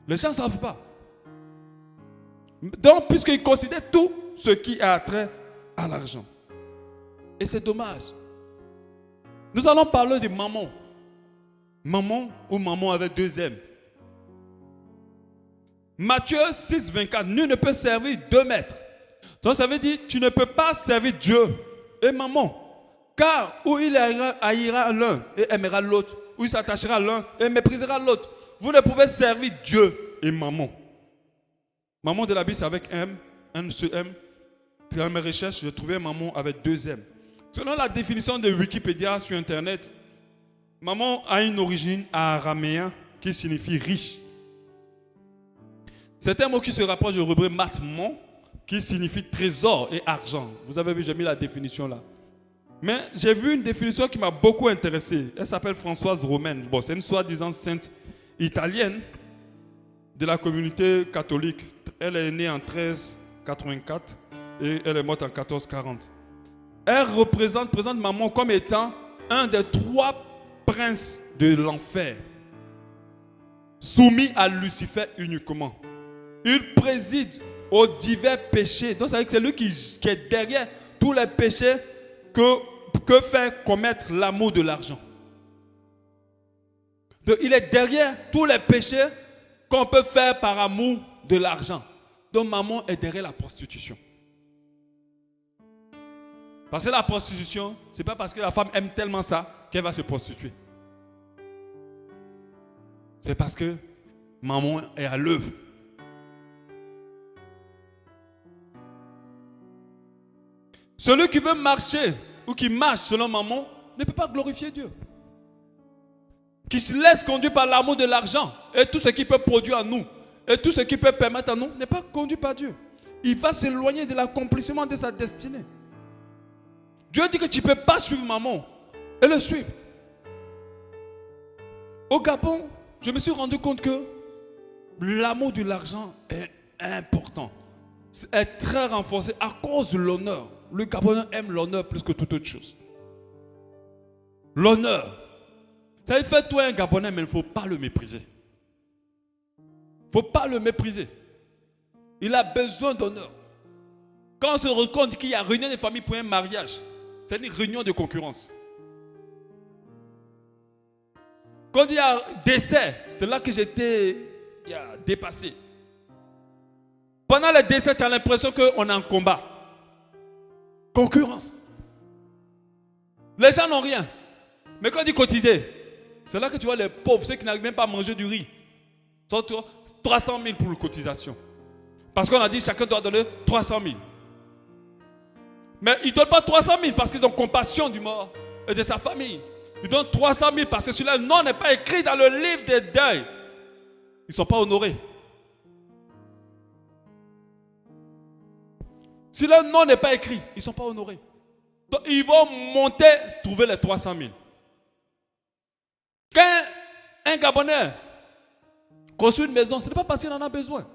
B: Les gens ne savent pas. Donc, puisqu'ils considèrent tout ce qui a trait à l'argent. Et c'est dommage. Nous allons parler de maman. Maman ou maman avec 2 M. Matthieu 6, 24. Nul ne peut servir 2 maîtres. Donc ça veut dire tu ne peux pas servir Dieu et maman. Car où il haïra l'un et aimera l'autre, où il s'attachera à l'un et méprisera l'autre. Vous ne pouvez servir Dieu et maman. Maman de la Bible, c'est avec M, un seul M. Dans mes recherches, j'ai trouvé maman avec 2 M. Selon la définition de Wikipédia sur Internet, maman a une origine araméen qui signifie riche. C'est un mot qui se rapproche du hébreu matmon, qui signifie trésor et argent. Vous avez vu, j'ai mis la définition là. Mais j'ai vu une définition qui m'a beaucoup intéressé. Elle s'appelle Françoise Romaine. Bon, c'est une soi-disant sainte italienne de la communauté catholique. Elle est née en 1384 et elle est morte en 1440. Elle présente maman comme étant un des 3 princes de l'enfer, soumis à Lucifer uniquement. Il préside aux divers péchés. Donc, ça veut dire que c'est lui qui est derrière tous les péchés que fait commettre l'amour de l'argent. Donc, il est derrière tous les péchés qu'on peut faire par amour de l'argent. Donc, maman est derrière la prostitution. Parce que la prostitution, ce n'est pas parce que la femme aime tellement ça qu'elle va se prostituer. C'est parce que maman est à l'œuvre. Celui qui veut marcher ou qui marche selon maman ne peut pas glorifier Dieu. Qui se laisse conduire par l'amour de l'argent et tout ce qui peut produire en nous et tout ce qui peut permettre à nous n'est pas conduit par Dieu. Il va s'éloigner de l'accomplissement de sa destinée. Dieu dit que tu ne peux pas suivre maman et le suivre. Au Gabon, je me suis rendu compte que l'amour de l'argent est important. Est très renforcé à cause de l'honneur. Le Gabonais aime l'honneur plus que toute autre chose. L'honneur. Ça fait toi un Gabonais, mais il ne faut pas le mépriser. Il ne faut pas le mépriser. Il a besoin d'honneur. Quand on se rend compte qu'il y a réunion des familles pour un mariage, c'est une réunion de concurrence. Quand il y a décès, c'est là que j'étais dépassé. Pendant le décès, tu as l'impression qu'on est en combat. Concurrence. Les gens n'ont rien. Mais quand ils cotisent, c'est là que tu vois les pauvres, ceux qui n'arrivent même pas à manger du riz. Sont 300 000 pour la cotisation. Parce qu'on a dit que chacun doit donner 300 000. Mais ils ne donnent pas 300 000 parce qu'ils ont compassion du mort et de sa famille. Ils donnent 300 000 parce que si leur nom n'est pas écrit dans le livre des deuils, ils ne sont pas honorés. Si leur nom n'est pas écrit, ils ne sont pas honorés. Donc ils vont monter, trouver les 300 000. Quand un Gabonais construit une maison, ce n'est pas parce qu'il en a besoin.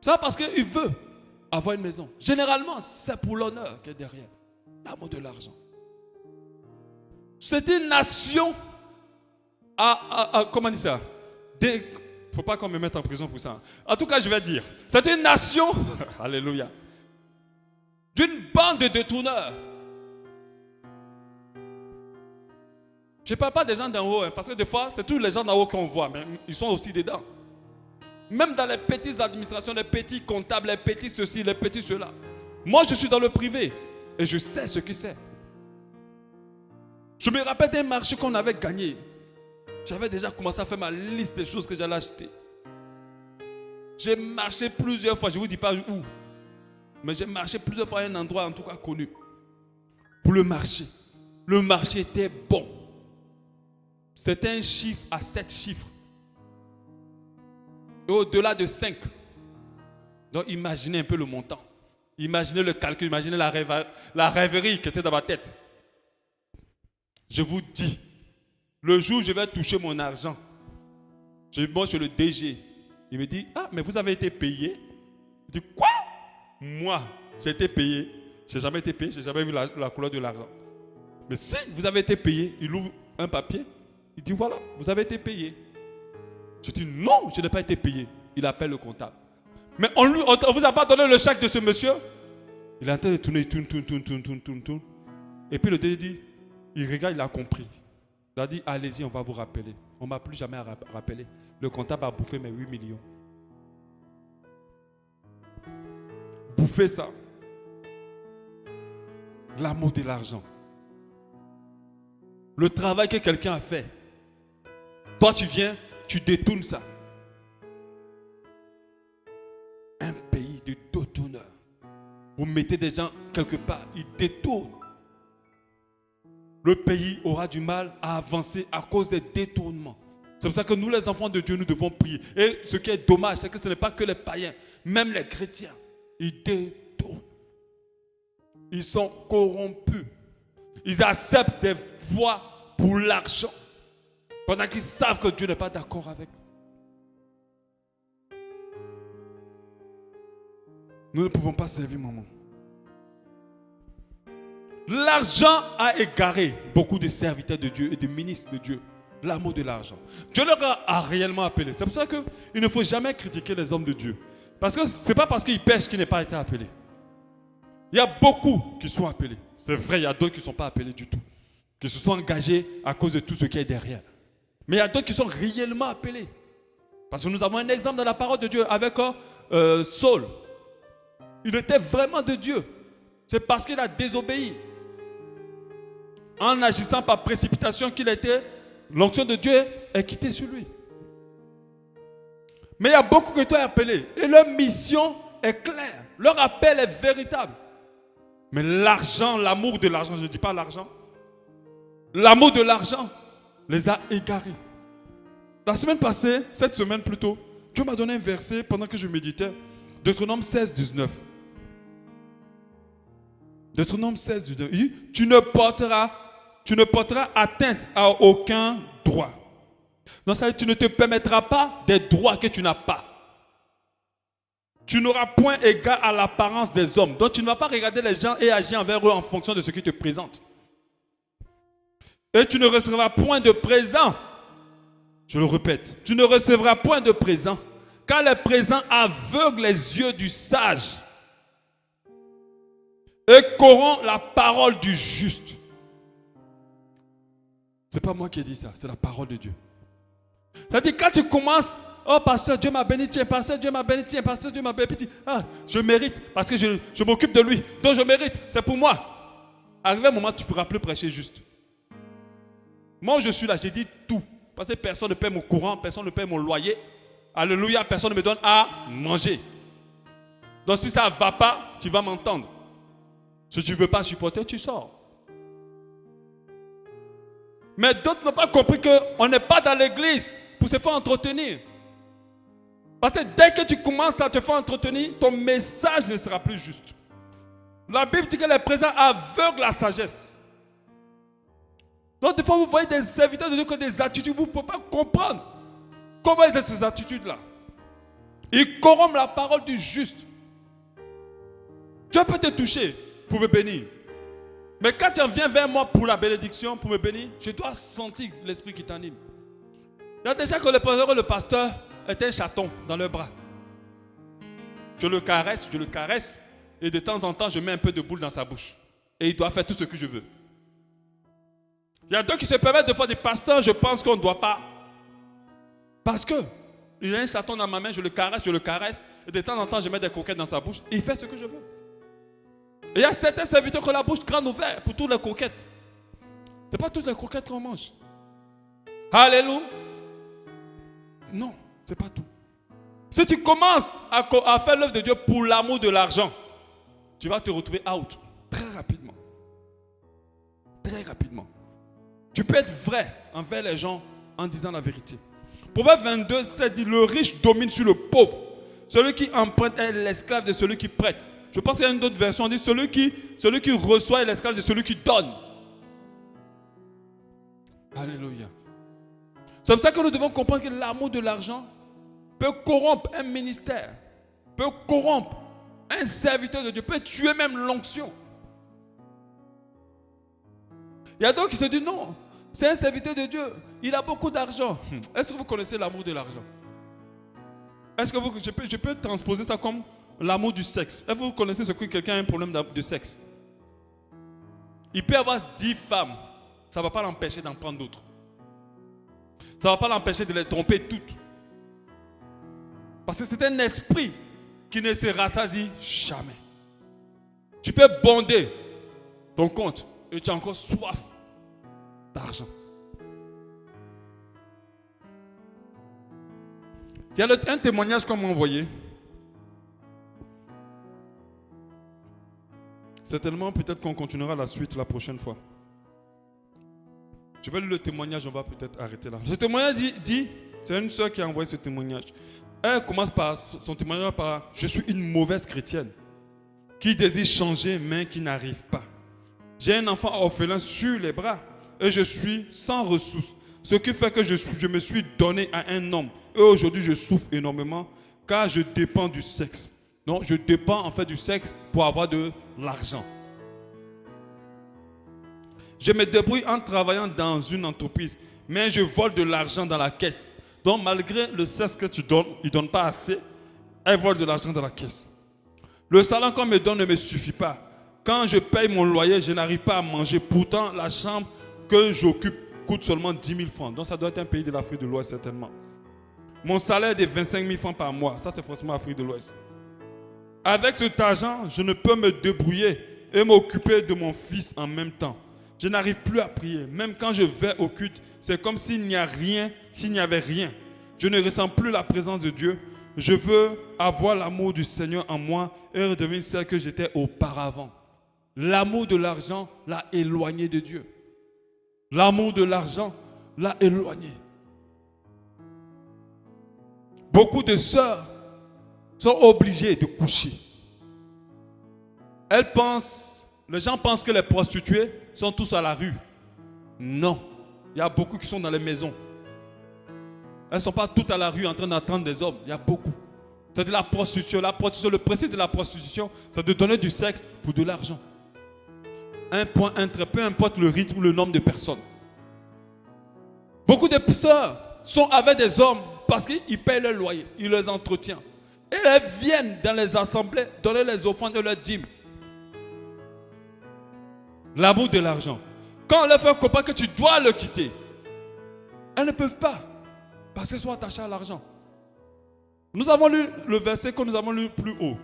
B: C'est parce qu'il veut avoir une maison. Généralement, c'est pour l'honneur qui est derrière. L'amour de l'argent. C'est une nation comment on dit ça? Il ne faut pas qu'on me mette en prison pour ça. En tout cas, je vais dire. C'est une nation, alléluia, d'une bande de détourneurs. Je ne parle pas des gens d'en haut, parce que des fois, c'est tous les gens d'en haut qu'on voit, mais ils sont aussi dedans. Même dans les petites administrations, les petits comptables, les petits ceci, les petits cela. Moi, je suis dans le privé et je sais ce que c'est. Je me rappelle d'un marché qu'on avait gagné. J'avais déjà commencé à faire ma liste des choses que j'allais acheter. J'ai marché plusieurs fois, je ne vous dis pas où, mais j'ai marché plusieurs fois à un endroit en tout cas connu. Pour le marché. Le marché était bon. C'était un chiffre à 7 chiffres. Et au-delà de 5. Donc imaginez un peu le montant. Imaginez le calcul, imaginez la rêverie qui était dans ma tête. Je vous dis, le jour où je vais toucher mon argent, je vais chez le DG. Il me dit, ah, mais vous avez été payé? Je dis, quoi? Moi, j'ai été payé. Je n'ai jamais été payé, je n'ai jamais vu la couleur de l'argent. Mais si vous avez été payé, il ouvre un papier, il dit voilà, vous avez été payé. Je dis non, je n'ai pas été payé. Il appelle le comptable. Mais on ne vous a pas donné le chèque de ce monsieur. Il est en train de tourner, il tourne. Et puis le DG dit, il regarde, il a compris. Il a dit, allez-y, on va vous rappeler. On ne m'a plus jamais rappelé. Le comptable a bouffé mes 8 millions. Bouffer ça. L'amour de l'argent. Le travail que quelqu'un a fait. Toi, tu viens, tu détournes ça. Un pays de détourneurs. Vous mettez des gens quelque part, ils détournent. Le pays aura du mal à avancer à cause des détournements. C'est pour ça que nous, les enfants de Dieu, nous devons prier. Et ce qui est dommage, c'est que ce n'est pas que les païens, même les chrétiens, ils détournent. Ils sont corrompus. Ils acceptent des voies pour l'argent. Pendant qu'ils savent que Dieu n'est pas d'accord avec eux. Nous ne pouvons pas servir maman. L'argent a égaré beaucoup de serviteurs de Dieu et de ministres de Dieu. L'amour de l'argent. Dieu leur a réellement appelé. C'est pour ça qu'il ne faut jamais critiquer les hommes de Dieu. Parce que ce n'est pas parce qu'ils pêchent qu'ils n'ont pas été appelés. Il y a beaucoup qui sont appelés. C'est vrai, il y a d'autres qui ne sont pas appelés du tout. Qui se sont engagés à cause de tout ce qui est derrière. Mais il y a d'autres qui sont réellement appelés. Parce que nous avons un exemple dans la parole de Dieu avec Saul. Il était vraiment de Dieu. C'est parce qu'il a désobéi. En agissant par précipitation qu'il était, l'onction de Dieu est quittée sur lui. Mais il y a beaucoup qui ont été appelés. Et leur mission est claire. Leur appel est véritable. Mais l'argent, l'amour de l'argent, je ne dis pas l'argent. L'amour de l'argent les a égarés. La semaine passée, cette semaine plutôt, Dieu m'a donné un verset pendant que je méditais. Deutéronome 16, 19. Deutéronome 16, 19. Il dit, tu ne porteras atteinte à aucun droit. Donc ça veut dire, tu ne te permettras pas des droits que tu n'as pas. Tu n'auras point égard à l'apparence des hommes. Donc tu ne vas pas regarder les gens et agir envers eux en fonction de ce qu'ils te présentent. Et tu ne recevras point de présent. Je le répète, tu ne recevras point de présent, car les présents aveuglent les yeux du sage et corrompent la parole du juste. Ce n'est pas moi qui ai dit ça, c'est la parole de Dieu. C'est-à-dire quand tu commences, oh pasteur Dieu m'a béni, tiens, pasteur Dieu m'a béni, tiens, pasteur Dieu m'a béni, ah, je mérite parce que je m'occupe de lui, donc je mérite, c'est pour moi. Arrivé un moment, tu ne pourras plus prêcher juste. Moi je suis là, j'ai dit tout. Parce que personne ne paie mon courant, personne ne paie mon loyer. Alléluia, personne ne me donne à manger. Donc si ça ne va pas, tu vas m'entendre. Si tu ne veux pas supporter, tu sors. Mais d'autres n'ont pas compris qu'on n'est pas dans l'église pour se faire entretenir. Parce que dès que tu commences à te faire entretenir, ton message ne sera plus juste. La Bible dit que les présents aveuglent la sagesse. Donc des fois vous voyez des serviteurs de Dieu qui ont des attitudes, vous ne pouvez pas comprendre comment ils ont ces attitudes-là. Ils corrompent la parole du juste. Dieu peut te toucher pour me bénir. Mais quand tu viens vers moi pour la bénédiction, pour me bénir, je dois sentir l'esprit qui t'anime. Il y a déjà que le pasteur est un chaton dans le bras. Je le caresse, et de temps en temps, je mets un peu de boule dans sa bouche. Et il doit faire tout ce que je veux. Il y a d'autres qui se permettent de faire des pasteurs, je pense qu'on ne doit pas. Parce que il a un chaton dans ma main, je le caresse, et de temps en temps, je mets des coquettes dans sa bouche, et il fait ce que je veux. Et il y a certains serviteurs qui ont la bouche grande ouverte pour toutes les coquettes. Ce n'est pas toutes les coquettes qu'on mange. Alléluia. Non, ce n'est pas tout. Si tu commences à faire l'œuvre de Dieu pour l'amour de l'argent, tu vas te retrouver out très rapidement. Très rapidement. Tu peux être vrai envers les gens en disant la vérité. Proverbe 22, ça dit, le riche domine sur le pauvre. Celui qui emprunte est l'esclave de celui qui prête. Je pense qu'il y a une autre version, on dit celui qui reçoit est l'esclave de celui qui donne. Alléluia. C'est pour ça que nous devons comprendre que l'amour de l'argent peut corrompre un ministère, peut corrompre un serviteur de Dieu, peut tuer même l'onction. Il y a d'autres qui se disent non, c'est un serviteur de Dieu, il a beaucoup d'argent. Est-ce que vous connaissez l'amour de l'argent? Est-ce que je peux transposer ça comme l'amour du sexe? Est-ce que vous connaissez ce que quelqu'un a un problème de sexe? Il peut avoir 10 femmes, ça ne va pas l'empêcher d'en prendre d'autres. Ça ne va pas l'empêcher de les tromper toutes. Parce que c'est un esprit qui ne se rassasie jamais. Tu peux bonder ton compte et tu as encore soif d'argent. Il y a un témoignage qu'on m'a envoyé. Certainement, peut-être qu'on continuera la suite la prochaine fois. Je vais lire le témoignage, on va peut-être arrêter là. Ce témoignage dit, c'est une soeur qui a envoyé ce témoignage. Elle commence par son témoignage par « Je suis une mauvaise chrétienne qui désire changer mais qui n'arrive pas. J'ai un enfant orphelin sur les bras et je suis sans ressources. Ce qui fait que je me suis donné à un homme. Et aujourd'hui, je souffre énormément car je dépends du sexe. Donc, je dépends en fait du sexe pour avoir de l'argent. Je me débrouille en travaillant dans une entreprise, mais je vole de l'argent dans la caisse. Donc, malgré le sexe que tu donnes, il ne donne pas assez, elle vole de l'argent dans la caisse. Le salaire qu'on me donne ne me suffit pas. Quand je paye mon loyer, je n'arrive pas à manger. Pourtant, la chambre que j'occupe coûte seulement 10 000 francs. Donc, ça doit être un pays de l'Afrique de l'Ouest, certainement. Mon salaire est de 25 000 francs par mois. Ça, c'est forcément l'Afrique de l'Ouest. Avec cet argent, je ne peux me débrouiller et m'occuper de mon fils en même temps. Je n'arrive plus à prier. Même quand je vais au culte, c'est comme s'il n'y avait rien. Je ne ressens plus la présence de Dieu. Je veux avoir l'amour du Seigneur en moi et redevenir celle que j'étais auparavant. L'amour de l'argent l'a éloigné de Dieu. L'amour de l'argent l'a éloigné. Beaucoup de sœurs sont obligées de coucher. Les gens pensent que les prostituées sont tous à la rue. Non. Il y a beaucoup qui sont dans les maisons. Elles ne sont pas toutes à la rue en train d'attendre des hommes. Il y a beaucoup. C'est de la prostitution. Le principe de la prostitution, c'est de donner du sexe pour de l'argent. Un point, un trait, peu importe le rythme ou le nombre de personnes. Beaucoup de sœurs sont avec des hommes parce qu'ils payent leur loyer, ils les entretiennent. Et elles viennent dans les assemblées donner les offrandes de leurs dîmes. L'amour de l'argent. Quand on leur fait comprendre que tu dois le quitter, elles ne peuvent pas parce qu'elles sont attachées à l'argent. Nous avons lu le verset que nous avons lu plus haut.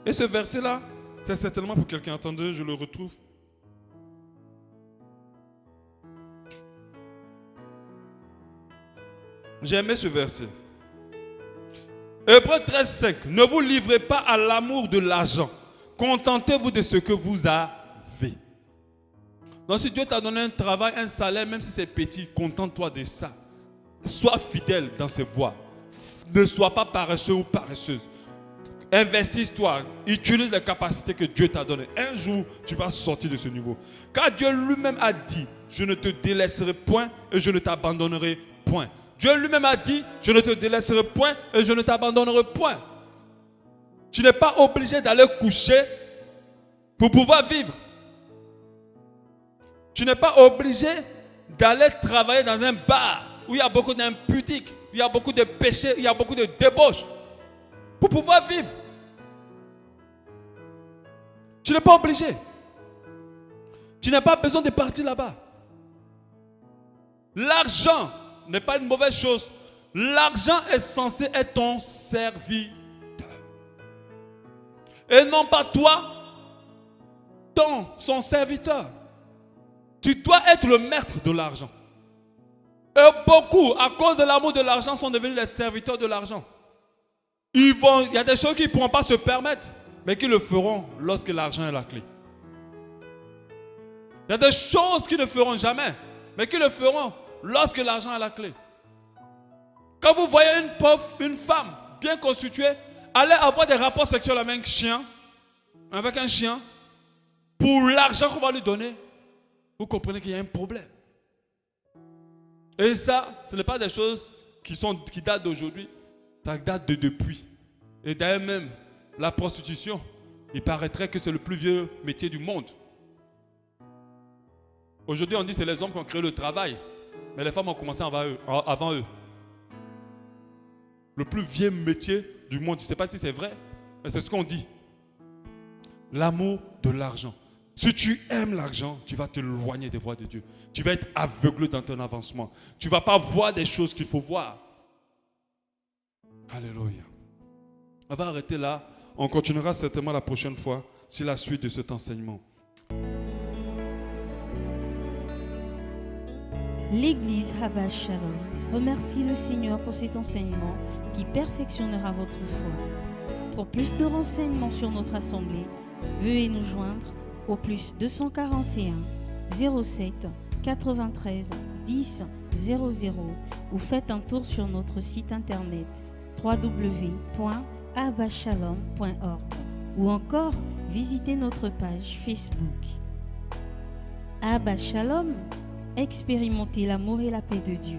B: Et ce verset-là, c'est certainement pour quelqu'un. Attendez, je le retrouve. J'ai aimé ce verset. Hébreux 13:5. Ne vous livrez pas à l'amour de l'argent. Contentez-vous de ce que vous avez. Donc si Dieu t'a donné un travail, un salaire, même si c'est petit, contente-toi de ça. Sois fidèle dans ses voies. Ne sois pas paresseux ou paresseuse. Investis-toi. Utilise les capacités que Dieu t'a données. Un jour, tu vas sortir de ce niveau. Car Dieu lui-même a dit, je ne te délaisserai point et je ne t'abandonnerai point. Dieu lui-même a dit, je ne te délaisserai point et je ne t'abandonnerai point. Tu n'es pas obligé d'aller coucher pour pouvoir vivre. Tu n'es pas obligé d'aller travailler dans un bar où il y a beaucoup d'impudiques, où il y a beaucoup de péchés, où il y a beaucoup de débauches pour pouvoir vivre. Tu n'es pas obligé. Tu n'as pas besoin de partir là-bas. L'argent n'est pas une mauvaise chose. L'argent est censé être ton serviteur. Et non pas toi, son serviteur. Tu dois être le maître de l'argent. Et beaucoup, à cause de l'amour de l'argent, sont devenus les serviteurs de l'argent. Il y a des choses qu'ils ne pourront pas se permettre, mais qu'ils le feront lorsque l'argent est la clé. Il y a des choses qu'ils ne feront jamais, mais qu'ils le feront lorsque l'argent est la clé. Quand vous voyez une femme bien constituée, aller avoir des rapports sexuels avec un chien, pour l'argent qu'on va lui donner, vous comprenez qu'il y a un problème. Et ça, ce n'est pas des choses qui datent d'aujourd'hui, ça date de depuis. Et d'ailleurs même, la prostitution, il paraîtrait que c'est le plus vieux métier du monde. Aujourd'hui, on dit que c'est les hommes qui ont créé le travail, mais les femmes ont commencé avant eux. Le plus vieux métier du monde, je ne sais pas si c'est vrai, mais c'est ce qu'on dit. L'amour de l'argent. Si tu aimes l'argent, tu vas t'éloigner des voies de Dieu. Tu vas être aveuglé dans ton avancement. Tu ne vas pas voir des choses qu'il faut voir. Alléluia. On va arrêter là. On continuera certainement la prochaine fois sur la suite de cet enseignement.
A: L'Église Abba Shalom remercie le Seigneur pour cet enseignement qui perfectionnera votre foi. Pour plus de renseignements sur notre assemblée, veuillez nous joindre au plus 241 07 93 10 00 ou faites un tour sur notre site internet www.abbashalom.org ou encore visitez notre page Facebook. Abba Shalom, expérimentez l'amour et la paix de Dieu.